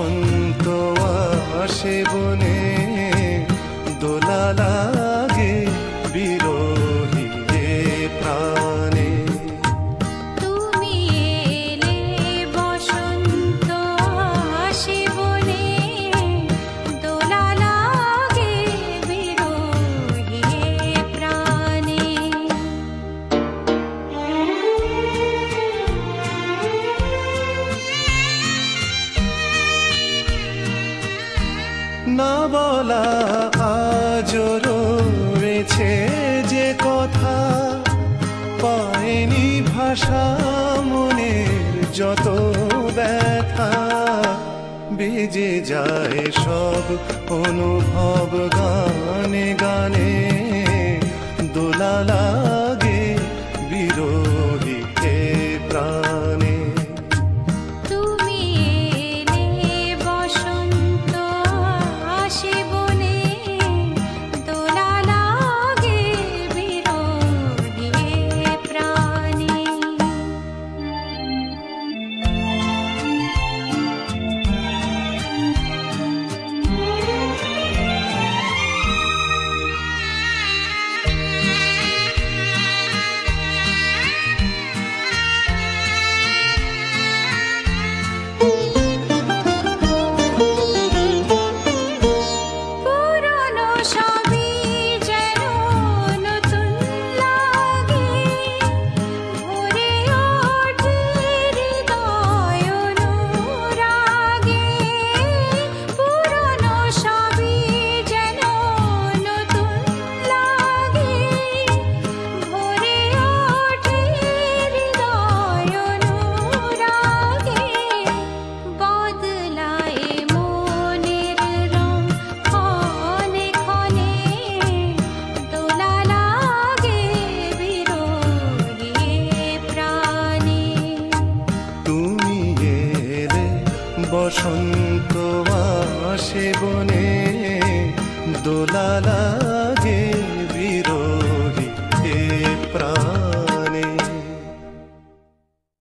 বসন্ত আসে বনে, দোলা লাগে বিরহী প্রাণে। তুমি এলে বসন্ত আসে বনে, দোলা লাগে বিরহী প্রাণে। না বলা আজও রয়েছে যে কথা, পায়নি ভাষা মনের যত ব্যথা। বেজে যায় সব অনুভব গানে গানে, দোলা লাগে বিরহী প্রাণে। তুমি এলে বসন্ত আসে বনে, দোলা লাগে বিরহী প্রাণে। পুরনো সবই যেন নতুন লাগে, ভরে ওঠে হৃদয় অনুরাগে। পুরনো সবই যেন নতুন লাগে, ভরে ওঠে হৃদয় অনুরাগে। বদলায় মনের রং ক্ষণে ক্ষণে, দোলা লাগে বিরহী প্রাণে। তুমি এলে বসন্ত আসে বনে, দোলা লাগে